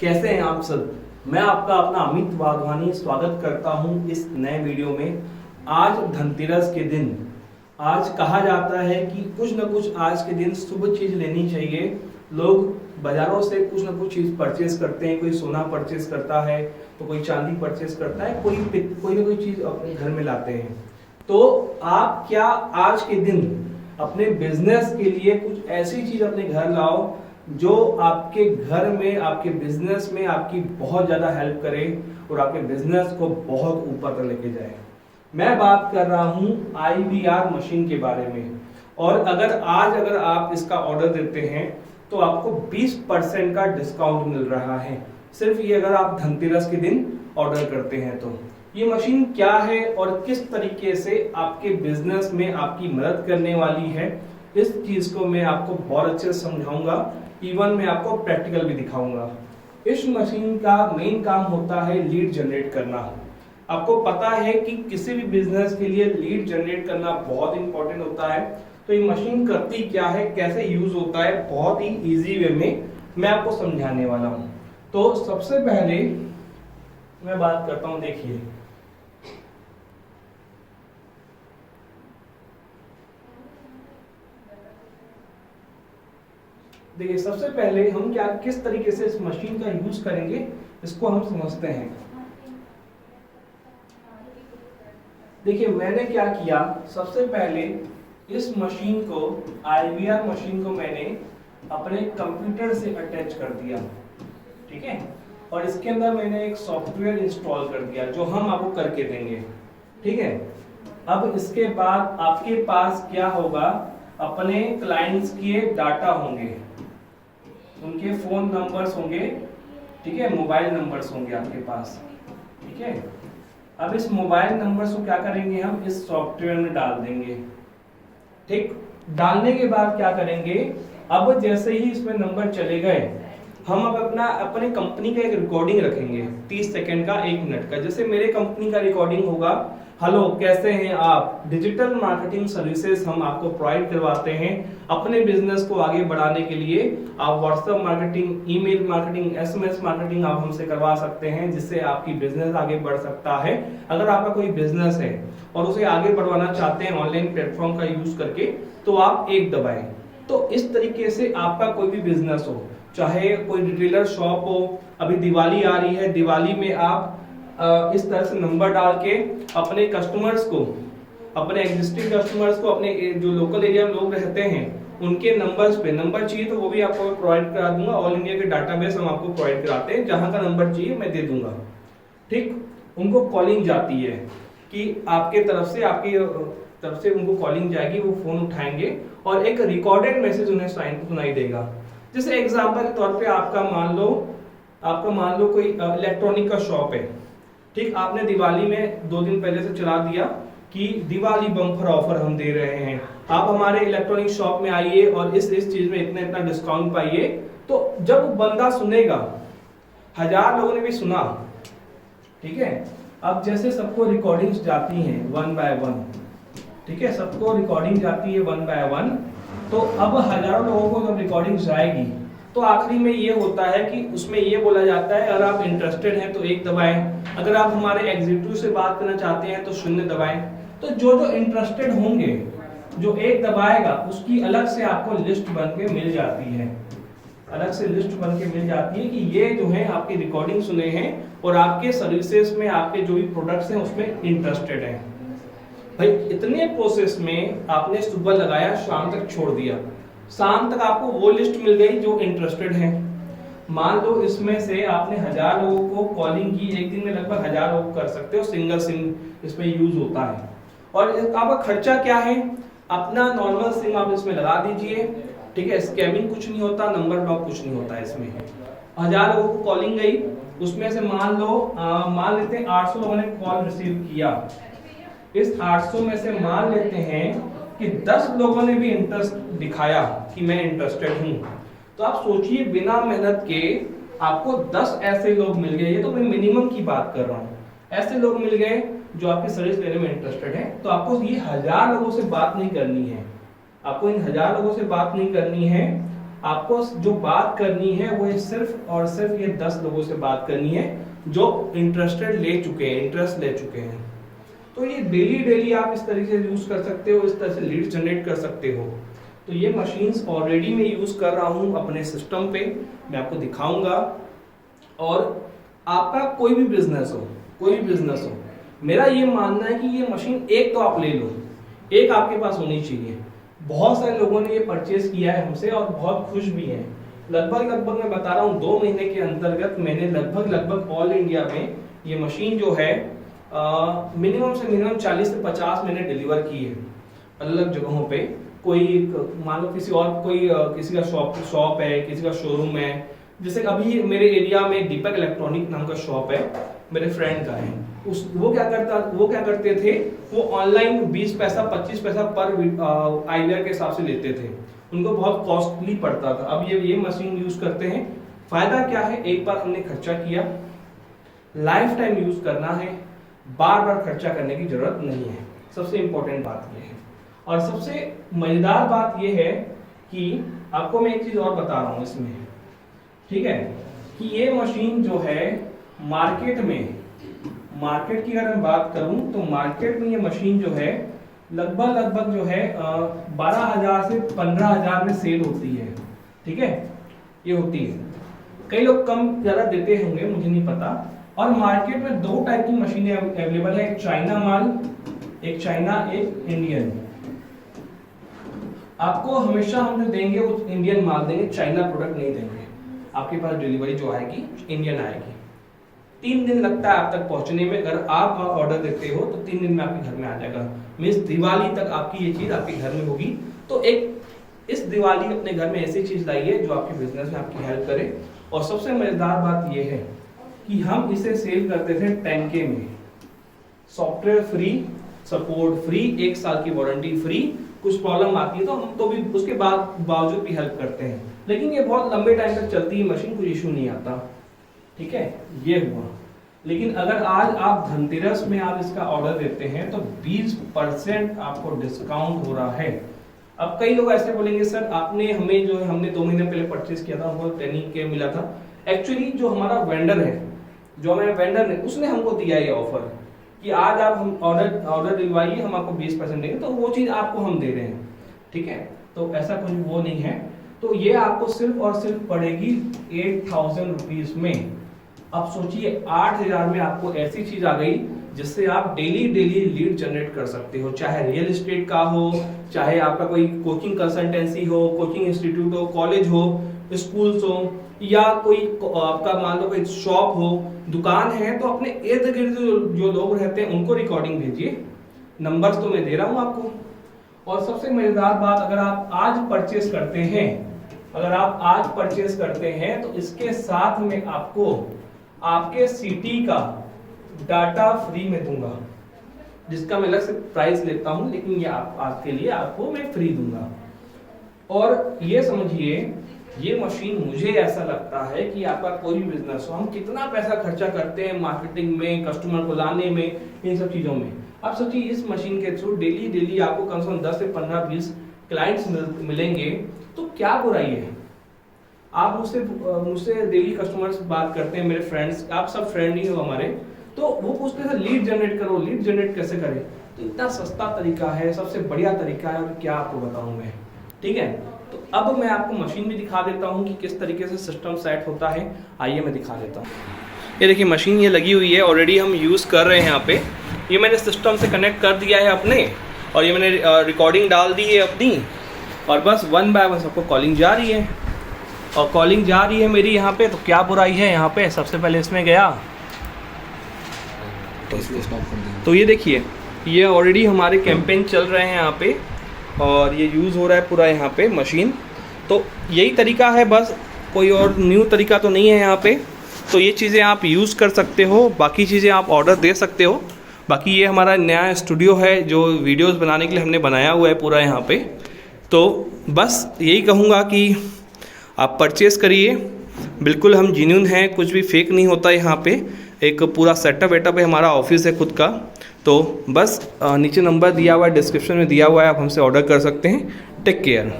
कैसे हैं आप सब। मैं आपका अपना अमित वाधवानी स्वागत करता हूं इस नए वीडियो में। आज धनतेरस के दिन आज कहा जाता है कि कुछ न कुछ आज के दिन शुभ चीज लेनी चाहिए। लोग बाजारों से कुछ न कुछ चीज परचेज करते हैं। कोई सोना परचेज करता है तो कोई चांदी परचेज करता है, कोई न कोई चीज अपने घर में लाते हैं। तो आप क्या आज के दिन अपने बिजनेस के लिए कुछ ऐसी चीज अपने घर लाओ जो आपके घर में, आपके बिजनेस में आपकी बहुत ज्यादा हेल्प करे और आपके बिजनेस को बहुत ऊपर तक लेके जाए। मैं बात कर रहा हूं IVR मशीन के बारे में। और अगर आप इसका ऑर्डर देते हैं तो आपको 20% का डिस्काउंट मिल रहा है, सिर्फ ये अगर आप धनतेरस के दिन ऑर्डर करते हैं। तो ये मशीन क्या है और किस तरीके से आपके बिजनेस में आपकी मदद करने वाली है, इस चीज को मैं आपको बहुत अच्छे से समझाऊंगा। इवन मैं आपको प्रैक्टिकल भी दिखाऊंगा। इस मशीन का मेन काम होता है लीड जनरेट करना। आपको पता है कि किसी भी बिजनेस के लिए लीड जनरेट करना बहुत इंपॉर्टेंट होता है। तो ये मशीन करती क्या है, कैसे यूज होता है, बहुत ही इजी वे में मैं आपको समझाने वाला हूं। तो सबसे पहले मैं बात करता हूं, देखिए सबसे पहले हम किस तरीके से इस मशीन का यूज करेंगे इसको हम समझते हैं। देखिए मैंने क्या किया, सबसे पहले इस मशीन को, IVR मशीन को मैंने अपने कंप्यूटर से अटैच कर दिया, ठीक है। और इसके अंदर मैंने एक सॉफ्टवेयर इंस्टॉल कर दिया जो हम आपको करके देंगे, ठीक है। अब इसके बाद आपके पास क्या होगा, अपने क्लाइंट्स के डाटा होंगे, उनके फोन नंबर्स होंगे, ठीक है, मोबाइल नंबर्स होंगे आपके पास, ठीक है। अब इस मोबाइल नंबर्स को क्या करेंगे, हम इस सॉफ्टवेयर में डाल देंगे, ठीक। डालने के बाद क्या करेंगे, अब जैसे ही इसमें नंबर चले गए, हम अब अपने कंपनी का एक रिकॉर्डिंग रखेंगे 30 सेकंड का, 1 मिनट का। जैसे मेरे कंपनी का रिकॉर्डिंग होगा, हेलो कैसे हैं आप, डिजिटल मार्केटिंग सर्विसेज हम आपको प्रोवाइड करवाते हैं। अपने बिजनेस को आगे बढ़ाने के लिए आप WhatsApp marketing, email marketing, SMS marketing आप हमसे करवा सकते हैं, जिससे आपकी बिजनेस आगे बढ़ सकता है। अगर आपका कोई बिजनेस है और उसे आगे बढ़वाना चाहते हैं ऑनलाइन प्लेटफॉर्म का यूज करके, तो आप 1 दबाएं। तो इस तरीके से आपका कोई भी बिजनेस हो, चाहे कोई रिटेलर शॉप हो, अभी दिवाली आ रही है, दिवाली में आप इस तरह से नंबर डाल के अपने कस्टमर्स को, अपने एग्जिस्टिंग कस्टमर्स को, अपने जो लोकल एरिया में लोग रहते हैं उनके नंबर्स पे, नंबर चाहिए तो वो भी आपको प्रोवाइड करा दूंगा। ऑल इंडिया के डाटाबेस हम आपको प्रोवाइड कराते हैं, जहां का नंबर चाहिए मैं दे दूंगा, ठीक। उनको कॉलिंग जाती है कि आपके तरफ से, आपकी तरफ से उनको कॉलिंग जाएगी, वो फोन उठाएंगे और एक रिकॉर्डेड मैसेज उन्हें सुनाई देगा। जैसे एग्जांपल के तौर पे आपका मान लो कोई इलेक्ट्रॉनिक का शॉप है, ठीक। आपने दिवाली में 2 दिन पहले से चला दिया कि दिवाली बम्पर ऑफर हम दे रहे हैं, आप हमारे इलेक्ट्रॉनिक शॉप में आइए और इस चीज में इतना डिस्काउंट पाइए। तो जब बंदा सुनेगा, 1000 लोगों ने भी सुना, ठीक है। अब जैसे सबको रिकॉर्डिंग्स जाती हैं 1 बाय 1, ठीक है, सबको रिकॉर्डिंग जाती है 1 बाय 1। तो अब हजारों लोगों को जब रिकॉर्डिंग जाएगी तो आखिरी में ये होता है कि उसमें ये बोला जाता है, अगर आप इंटरेस्टेड हैं तो 1 दबाएं, अगर आप हमारे एग्जीक्यूटिव से बात करना चाहते हैं तो 0 दबाएं। तो जो इंटरेस्टेड होंगे, जो 1 दबाएगा उसकी अलग से आपको लिस्ट बन के मिल जाती है, अलग से लिस्ट बन के मिल जाती है कि ये जो है आपकी रिकॉर्डिंग सुने हैं और आपके सर्विसेज में, आपके जो भी प्रोडक्ट्स हैं उसमें इंटरेस्टेड हैं। भाई इतने प्रोसेस में आपने सुबह लगाया, शाम तक छोड़ दिया, शाम तक आपको वो लिस्ट मिल गई जो इंटरेस्टेड हैं। मान लो इसमें से आपने 1000 लोगों को कॉलिंग की, एक दिन में लगभग 1000 लोग कर सकते हो, सिंगल सिम इसमें यूज होता है। और आपका खर्चा क्या है, अपना नॉर्मल सिम आप इसमें लगा दीजिए, ठीक है। स्कैमिंग कुछ नहीं होता, नंबर ब्लॉक कुछ नहीं होता इसमें। 1000 लोगों को कॉलिंग गई, उसमें से मान लेते हैं 800 लोगों ने कॉल रिसीव किया। इस 800 में से मान लेते हैं कि 10 लोगों ने भी इंटरेस्ट दिखाया कि मैं इंटरेस्टेड हूं। तो आप सोचिए, बिना मेहनत के आपको 10 ऐसे लोग मिल गए, ये तो मैं मिनिमम की बात कर रहा हूं, ऐसे लोग मिल गए जो आपकी सर्विस लेने में इंटरेस्टेड है। तो आपको ये 1000 लोगों से बात नहीं करनी है, आपको इन 1000 लोगों से बात नहीं करनी है, आपको जो बात करनी है वो सिर्फ और सिर्फ ये 10 लोगों से बात करनी है जो इंटरेस्ट ले चुके हैं। तो ये डेली आप इस तरीके से यूज कर सकते हो, इस तरह से लीड जनरेट कर सकते हो। तो ये मशीन्स ऑलरेडी मैं यूज कर रहा हूँ अपने सिस्टम पे, मैं आपको दिखाऊंगा। और आपका कोई भी बिजनेस हो, मेरा ये मानना है कि ये मशीन एक तो आप ले लो, एक आपके पास होनी चाहिए। बहुत सारे लोगों ने ये परचेज किया है हमसे और बहुत खुश भी हैं। लगभग मैं बता रहा हूँ 2 महीने के अंतर्गत मैंने लगभग ऑल इंडिया में ये मशीन जो है मिनिमम से मिनिमम 40 से 50 मैंने डिलीवर की है अलग जगहों पे। कोई मान लो किसी का शॉप है, किसी का शोरूम है। जैसे अभी मेरे एरिया में दीपक इलेक्ट्रॉनिक नाम का शॉप है, मेरे फ्रेंड का है। वो क्या करते थे, वो ऑनलाइन 20 पैसा 25 पैसा पर आईवीआर के हिसाब से लेते थे, उनको बहुत कॉस्टली पड़ता था। अब ये मशीन यूज करते हैं। फायदा क्या है, एक बार हमने खर्चा किया, लाइफ टाइम यूज करना है, बार खर्चा करने की जरूरत नहीं है। सबसे इंपॉर्टेंट बात ये है। और सबसे मजेदार बात ये है कि आपको मैं एक चीज और बता रहा हूं इसमें, ठीक है, कि ये मशीन जो है मार्केट की अगर मैं बात करूं तो मार्केट में ये मशीन जो है लगभग जो है 12,000 से 15,000 में सेल होती है। ठीक है, ये होती है। कई लोग कम ज्यादा देते होंगे, मुझे नहीं पता। और मार्केट में 2 टाइप की मशीनें अवेलेबल है, एक चाइना माल, एक इंडियन। आपको हमेशा हम जो देंगे वो इंडियन माल देंगे, चाइना प्रोडक्ट नहीं देंगे। आपके पास डिलीवरी जो आएगी इंडियन आएगी। 3 दिन लगता है आप तक पहुंचने में। अगर आप ऑर्डर देते हो तो 3 दिन में आपके घर में आ जाएगा। मींस दिवाली तक आपकी ये चीज आपके घर में होगी। तो इस दिवाली अपने घर में ऐसी चीज लाइए जो आपके बिजनेस में आपकी हेल्प करे। और सबसे मजेदार बात ये है कि हम इसे सेल करते थे 10K में, सॉफ्टवेयर फ्री, सपोर्ट फ्री, 1 साल की वारंटी फ्री। कुछ प्रॉब्लम आती है तो हम तो भी उसके बावजूद भी हेल्प करते हैं। लेकिन ये बहुत लंबे टाइम तक चलती है मशीन, कोई इशू नहीं आता। ठीक है, ये हुआ। लेकिन अगर आज आप धनतेरस में आप इसका ऑर्डर देते हैं तो 20% आपको डिस्काउंट हो रहा है। अब कई लोग ऐसे बोलेंगे, सर आपने हमने 2 महीने पहले परचेज किया था, हमको 10K मिला था। एक्चुअली जो हमारा वेंडर है, उसने हमको दिया ये ऑफर कि आज आप हम ऑर्डर दिलवाइए, हम आपको 20% देंगे। तो वो चीज आपको हम दे रहे हैं। ठीक है, तो ऐसा कुछ वो नहीं है। तो ये आपको सिर्फ और सिर्फ पड़ेगी 8,000 रुपीज में। अब सोचिए 8,000 में आपको ऐसी चीज आ गई जिससे आप डेली लीड जनरेट कर सकते हो। चाहे रियल एस्टेट का हो, चाहे आपका कोई कोचिंग कंसल्टेंसी हो, कोचिंग इंस्टीट्यूट हो, कॉलेज हो, स्कूल्स हो, या कोई आपका मान लो कोई शॉप हो, दुकान है, तो अपने इर्द गिर्द जो लोग रहते हैं उनको रिकॉर्डिंग भेजिए। नंबर्स तो मैं दे रहा हूं आपको। और सबसे मजेदार बात, अगर आप आज परचेस करते हैं तो इसके साथ में आपको आपके सिटी का डाटा फ्री में दूंगा, जिसका मैं अलग से प्राइस लेता हूं, लेकिन ये आपके लिए आपको मैं फ्री दूंगा। और ये समझिए, ये मशीन मुझे ऐसा लगता है कि आपका कोई भी बिजनेस हो, हम कितना पैसा खर्चा करते हैं मार्केटिंग में, कस्टमर को लाने में, इन सब चीजों में। आप सोचिए इस मशीन के थ्रू डेली आपको कम से कम 10 से 15-20 क्लाइंट्स मिलेंगे, तो क्या बुराई है। आप मुझसे डेली कस्टमर्स बात करते हैं, मेरे फ्रेंड्स, आप सब फ्रेंड ही हो हमारे, तो वो पूछते हैं लीड जनरेट करो, लीड जनरेट कैसे करें। तो इतना सस्ता तरीका है, सबसे बढ़िया तरीका है, और क्या आपको बताऊं मैं। ठीक है, तो अब मैं आपको मशीन भी दिखा देता हूं कि किस तरीके से सिस्टम सेट होता है। आइए मैं दिखा देता हूं। ये देखिए मशीन ये लगी हुई है, ऑलरेडी हम यूज़ कर रहे हैं यहाँ पे। ये मैंने सिस्टम से कनेक्ट कर दिया है अपने, और ये मैंने रिकॉर्डिंग डाल दी है अपनी, और बस 1 बाय 1 सबको कॉलिंग जा रही है। और कॉलिंग जा रही है मेरी यहाँ पे, तो क्या बुराई है यहाँ पे। सबसे पहले इसमें गया तो ये देखिए, ये ऑलरेडी हमारे कैंपेन चल रहे हैं यहाँ पे, और ये यूज़ हो रहा है पूरा यहाँ पे मशीन। तो यही तरीका है, बस कोई और न्यू तरीका तो नहीं है यहाँ पे। तो ये चीज़ें आप यूज़ कर सकते हो, बाकी चीज़ें आप ऑर्डर दे सकते हो। बाकी ये हमारा नया स्टूडियो है जो वीडियोस बनाने के लिए हमने बनाया हुआ है पूरा यहाँ पे। तो बस यही कहूँगा कि आप परचेज़ करिए, बिल्कुल हम जेन्युइन हैं, कुछ भी फेक नहीं होता यहाँ पे। एक पूरा सेटअप वेटअप है, हमारा ऑफिस है खुद का। तो बस नीचे नंबर दिया हुआ है, डिस्क्रिप्शन में दिया हुआ है, आप हमसे ऑर्डर कर सकते हैं। Take care.